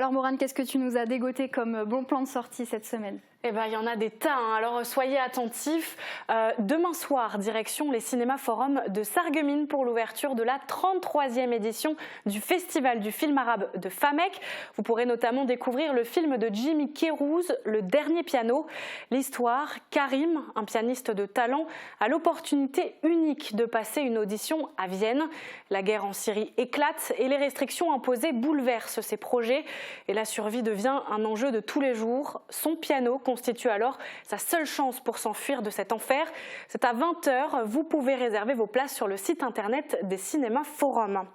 Alors Morane, qu'est-ce que tu nous as dégoté comme bon plan de sortie cette semaine ? Eh ben, il y en a des tas, hein. Alors soyez attentifs. Demain soir, direction les cinémas Forum de Sarreguemines pour l'ouverture de la 33e édition du Festival du film arabe de Famec. Vous pourrez notamment découvrir le film de Jimmy Kérouz, Le Dernier Piano. L'histoire, Karim, un pianiste de talent, a l'opportunité unique de passer une audition à Vienne. La guerre en Syrie éclate et les restrictions imposées bouleversent ses projets. Et la survie devient un enjeu de tous les jours. Son piano constitue alors sa seule chance pour s'enfuir de cet enfer. C'est à 20h, vous pouvez réserver vos places sur le site internet des cinémas Forum.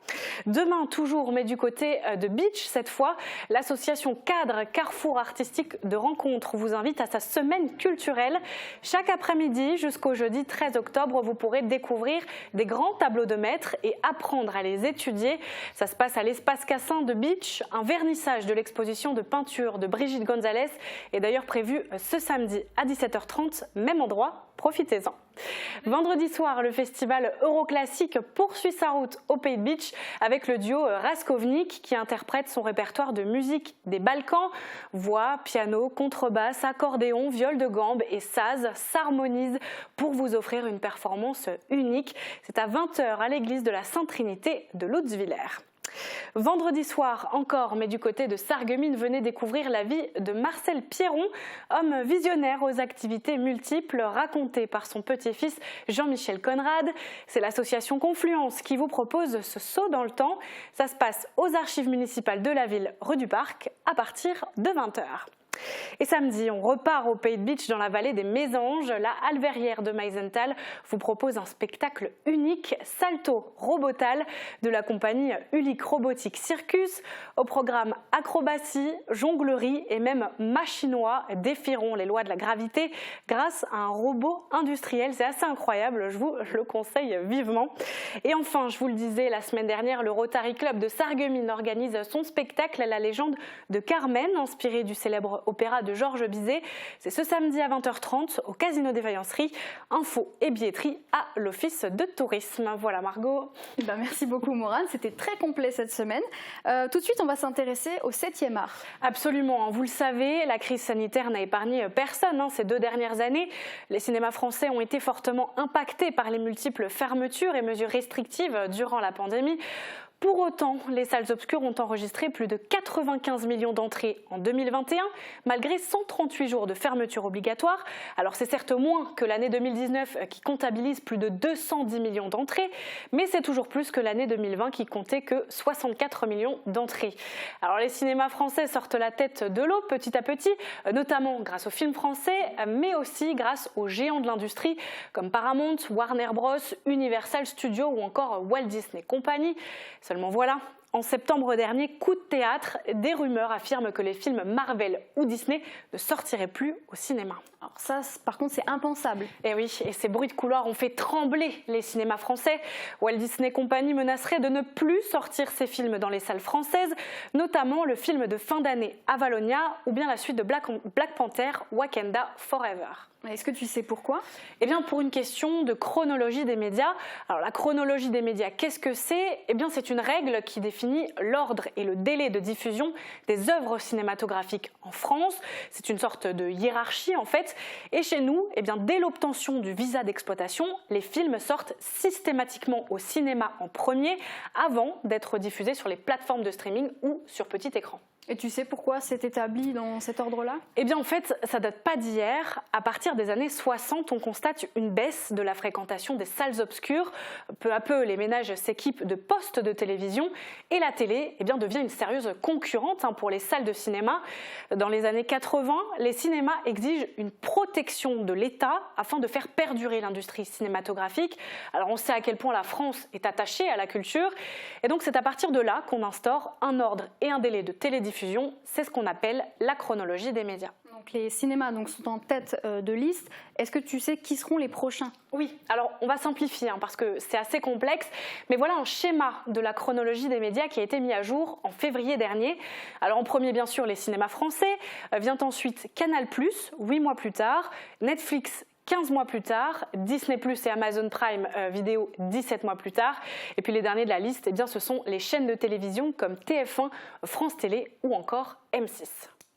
Demain toujours, mais du côté de Beach cette fois, l'association Cadre Carrefour Artistique de Rencontres vous invite à sa semaine culturelle. Chaque après-midi jusqu'au jeudi 13 octobre, vous pourrez découvrir des grands tableaux de maîtres et apprendre à les étudier. Ça se passe à l'espace Cassin de Beach. Un vernissage de l'exposition de peinture de Brigitte Gonzalez est d'ailleurs prévu ce samedi à 17h30, même endroit, profitez-en. Vendredi soir, le festival Euroclassique poursuit sa route au Pays de Beach avec le duo Raskovnik qui interprète son répertoire de musique des Balkans. Voix, piano, contrebasse, accordéon, viol de gambe et saz s'harmonisent pour vous offrir une performance unique. C'est à 20h à l'église de la Sainte-Trinité de Lutzwiller. Vendredi soir encore, mais du côté de Sarreguemines, venez découvrir la vie de Marcel Pierron, homme visionnaire aux activités multiples racontées par son petit-fils Jean-Michel Conrad. C'est l'association Confluence qui vous propose ce saut dans le temps. Ça se passe aux archives municipales de la ville, rue du Parc, à partir de 20h. Et samedi, on repart au Pays de Beach dans la vallée des Mésanges. La Halverrière de Meisenthal vous propose un spectacle unique, Salto Robotal, de la compagnie Ulic Robotique Circus. Au programme acrobatie, jonglerie et même machinois défieront les lois de la gravité grâce à un robot industriel. C'est assez incroyable, je vous le conseille vivement. Et enfin, je vous le disais la semaine dernière, le Rotary Club de Sarreguemines organise son spectacle La légende de Carmen, inspiré du célèbre opéra de Georges Bizet. C'est ce samedi à 20h30 au Casino des Vaillanceries. Infos et billetterie à l'Office de tourisme. Voilà Margot. Merci beaucoup Morane, c'était très complet cette semaine. Tout de suite, on va s'intéresser au 7e art. Absolument, vous le savez, la crise sanitaire n'a épargné personne ces 2 dernières années. Les cinémas français ont été fortement impactés par les multiples fermetures et mesures restrictives durant la pandémie. Pour autant, les salles obscures ont enregistré plus de 95 millions d'entrées en 2021, malgré 138 jours de fermeture obligatoire. Alors c'est certes moins que l'année 2019 qui comptabilise plus de 210 millions d'entrées, mais c'est toujours plus que l'année 2020 qui comptait que 64 millions d'entrées. Alors les cinémas français sortent la tête de l'eau petit à petit, notamment grâce aux films français, mais aussi grâce aux géants de l'industrie comme Paramount, Warner Bros, Universal Studios ou encore Walt Disney Company. Seulement voilà, en septembre dernier, coup de théâtre, des rumeurs affirment que les films Marvel ou Disney ne sortiraient plus au cinéma. Alors ça, par contre, c'est impensable. Et oui, et ces bruits de couloir ont fait trembler les cinémas français. Walt Disney Company menacerait de ne plus sortir ses films dans les salles françaises, notamment le film de fin d'année Avalonia ou bien la suite de Black Panther, Wakanda Forever. Est-ce que tu sais pourquoi ? Eh bien, pour une question de chronologie des médias. Alors, la chronologie des médias, qu'est-ce que c'est ? Eh bien, c'est une règle qui définit l'ordre et le délai de diffusion des œuvres cinématographiques en France. C'est une sorte de hiérarchie, en fait. Et chez nous, eh bien, dès l'obtention du visa d'exploitation, les films sortent systématiquement au cinéma en premier, avant d'être diffusés sur les plateformes de streaming ou sur petit écran. Et tu sais pourquoi c'est établi dans cet ordre-là ? Eh bien en fait, ça date pas d'hier. À partir des années 60, on constate une baisse de la fréquentation des salles obscures. Peu à peu, les ménages s'équipent de postes de télévision et la télé devient une sérieuse concurrente pour les salles de cinéma. Dans les années 80, les cinémas exigent une protection de l'État afin de faire perdurer l'industrie cinématographique. Alors on sait à quel point la France est attachée à la culture et donc c'est à partir de là qu'on instaure un ordre et un délai de télédiffusion. C'est ce qu'on appelle la chronologie des médias. Donc les cinémas sont en tête de liste. Est-ce que tu sais qui seront les prochains ? Oui, alors on va simplifier parce que c'est assez complexe, mais voilà un schéma de la chronologie des médias qui a été mis à jour en février dernier. Alors en premier, bien sûr, les cinémas français, vient ensuite Canal+, 8 mois plus tard, Netflix, 15 mois plus tard, Disney+ et Amazon Prime Video 17 mois plus tard. Et puis les derniers de la liste, eh bien, ce sont les chaînes de télévision comme TF1, France Télé ou encore M6.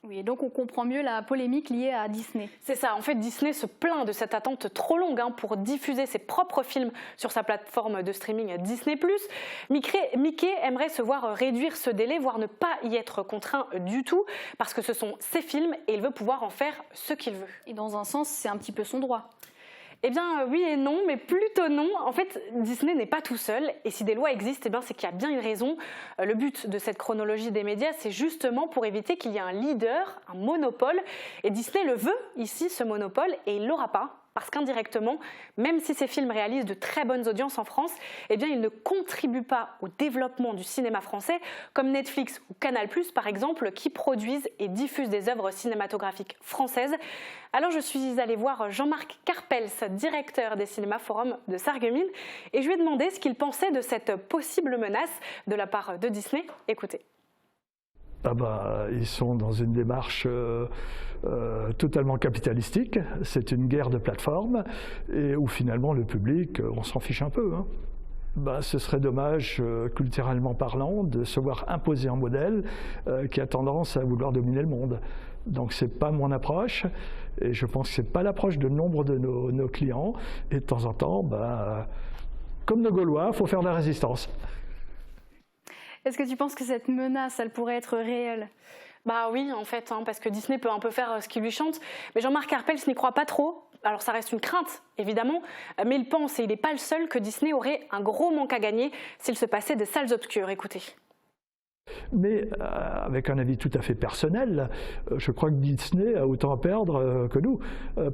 Oui, et donc on comprend mieux la polémique liée à Disney. C'est ça, en fait Disney se plaint de cette attente trop longue pour diffuser ses propres films sur sa plateforme de streaming Disney+. Mickey aimerait se voir réduire ce délai, voire ne pas y être contraint du tout, parce que ce sont ses films et il veut pouvoir en faire ce qu'il veut. Et dans un sens, c'est un petit peu son droit. Eh bien oui et non, mais plutôt non. En fait, Disney n'est pas tout seul et si des lois existent, eh bien, c'est qu'il y a bien une raison. Le but de cette chronologie des médias, c'est justement pour éviter qu'il y ait un leader, un monopole. Et Disney le veut ici, ce monopole, et il ne l'aura pas. Parce qu'indirectement, même si ces films réalisent de très bonnes audiences en France, eh bien, ils ne contribuent pas au développement du cinéma français, comme Netflix ou Canal+, par exemple, qui produisent et diffusent des œuvres cinématographiques françaises. Alors je suis allée voir Jean-Marc Carpels, directeur des Cinéma Forum de Sarreguemines, et je lui ai demandé ce qu'il pensait de cette possible menace de la part de Disney. Écoutez. Ils sont dans une démarche totalement capitalistique. C'est une guerre de plateformes et où finalement le public, on s'en fiche un peu. Ce serait dommage, culturellement parlant, de se voir imposer un modèle qui a tendance à vouloir dominer le monde. Donc ce n'est pas mon approche et je pense que ce n'est pas l'approche de nombre de nos clients. Et de temps en temps, comme nos Gaulois, il faut faire de la résistance. Est-ce que tu penses que cette menace, elle pourrait être réelle ? Bah oui, en fait, parce que Disney peut un peu faire ce qu'il lui chante. Mais Jean-Marc Carpels n'y croit pas trop. Alors ça reste une crainte, évidemment, mais il pense, et il n'est pas le seul, que Disney aurait un gros manque à gagner s'il se passait des salles obscures. Écoutez. Mais avec un avis tout à fait personnel, je crois que Disney a autant à perdre que nous.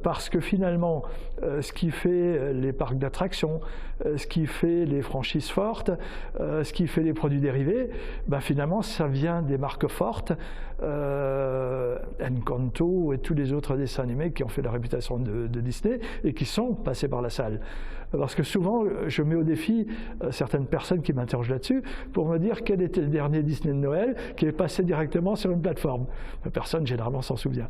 Parce que finalement, ce qui fait les parcs d'attractions, ce qui fait les franchises fortes, ce qui fait les produits dérivés, finalement, ça vient des marques fortes, Encanto et tous les autres dessins animés qui ont fait la réputation de Disney et qui sont passés par la salle. Parce que souvent, je mets au défi certaines personnes qui m'interrogent là-dessus pour me dire quel était le dernier Disney de Noël qui est passé directement sur une plateforme. Personne, généralement, s'en souvient.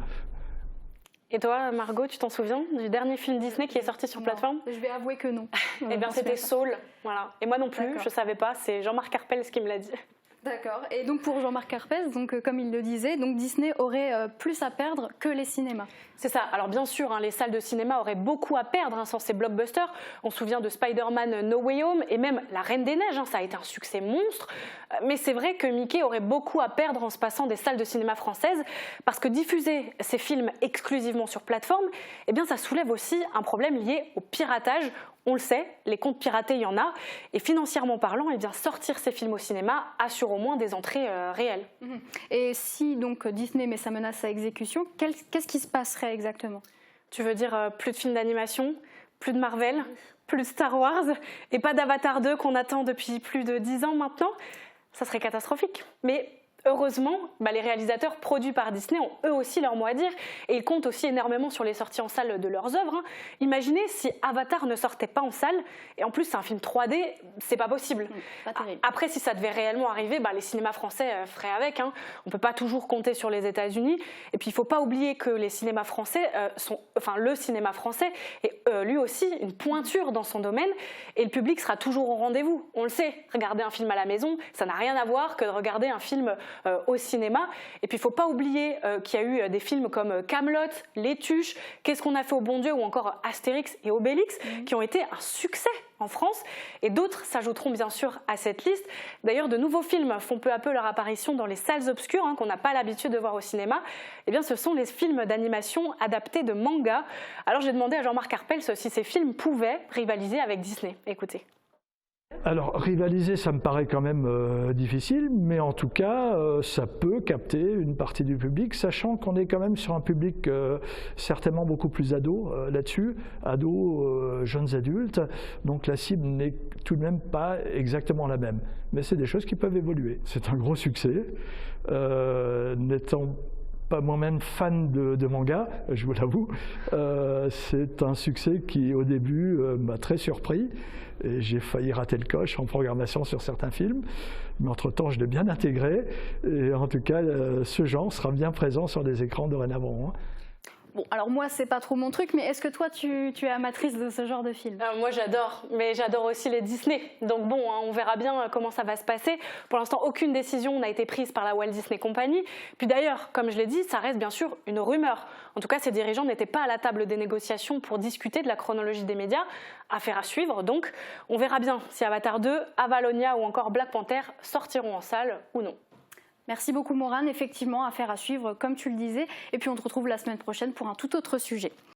Et toi, Margot, tu t'en souviens du dernier film Disney qui est sorti sur plateforme ? Je vais avouer que non. Eh bien, c'était Soul. Voilà. Et moi non plus, je ne savais pas. C'est Jean-Marc Carpels qui me l'a dit. D'accord. Et donc pour Jean-Marc Carpels, comme il le disait, Disney aurait plus à perdre que les cinémas. C'est ça. Alors bien sûr, les salles de cinéma auraient beaucoup à perdre sans ces blockbusters. On se souvient de Spider-Man No Way Home et même La Reine des Neiges, ça a été un succès monstre. Mais c'est vrai que Mickey aurait beaucoup à perdre en se passant des salles de cinéma françaises parce que diffuser ces films exclusivement sur plateforme, eh bien ça soulève aussi un problème lié au piratage. On le sait, les comptes piratés, il y en a. Et financièrement parlant, eh bien, sortir ces films au cinéma assure au moins des entrées réelles. Et si donc Disney met sa menace à exécution, qu'est-ce qui se passerait exactement ? Tu veux dire plus de films d'animation, plus de Marvel, plus de Star Wars et pas d'Avatar 2 qu'on attend depuis plus de 10 ans maintenant ? Ça serait catastrophique. Mais heureusement, les réalisateurs produits par Disney ont eux aussi leur mot à dire et ils comptent aussi énormément sur les sorties en salle de leurs œuvres. Imaginez si Avatar ne sortait pas en salle et en plus c'est un film 3D, c'est pas possible. Pas terrible. Après, si ça devait réellement arriver, les cinémas français feraient avec. On peut pas toujours compter sur les États-Unis. Et puis il faut pas oublier que les cinémas français le cinéma français est lui aussi une pointure dans son domaine et le public sera toujours au rendez-vous. On le sait, regarder un film à la maison, ça n'a rien à voir que de regarder un film au cinéma. Et puis il ne faut pas oublier qu'il y a eu des films comme Kaamelott, Les Tuches, Qu'est-ce qu'on a fait au bon Dieu ou encore Astérix et Obélix qui ont été un succès en France et d'autres s'ajouteront bien sûr à cette liste. D'ailleurs, de nouveaux films font peu à peu leur apparition dans les salles obscures qu'on n'a pas l'habitude de voir au cinéma. Eh bien, ce sont les films d'animation adaptés de manga. Alors j'ai demandé à Jean-Marc Carpels si ces films pouvaient rivaliser avec Disney. Écoutez. Alors, rivaliser, ça me paraît quand même difficile, mais en tout cas, ça peut capter une partie du public, sachant qu'on est quand même sur un public certainement beaucoup plus ado là-dessus, ados, jeunes adultes, donc la cible n'est tout de même pas exactement la même. Mais c'est des choses qui peuvent évoluer. C'est un gros succès, n'étant pas moi-même fan de manga, je vous l'avoue, c'est un succès qui au début m'a très surpris. Et j'ai failli rater le coche en programmation sur certains films, mais entre-temps je l'ai bien intégré et en tout cas ce genre sera bien présent sur les écrans dorénavant. Bon, alors moi, c'est pas trop mon truc, mais est-ce que toi, tu es amatrice de ce genre de film? Moi j'adore, mais j'adore aussi les Disney. Donc bon, hein, on verra bien comment ça va se passer. Pour l'instant, aucune décision n'a été prise par la Walt Disney Company. Puis d'ailleurs, comme je l'ai dit, ça reste bien sûr une rumeur. En tout cas, ces dirigeants n'étaient pas à la table des négociations pour discuter de la chronologie des médias. Affaire à suivre, donc on verra bien si Avatar 2, Avalonia ou encore Black Panther sortiront en salle ou non. Merci beaucoup Morane, effectivement, affaire à suivre comme tu le disais. Et puis on te retrouve la semaine prochaine pour un tout autre sujet.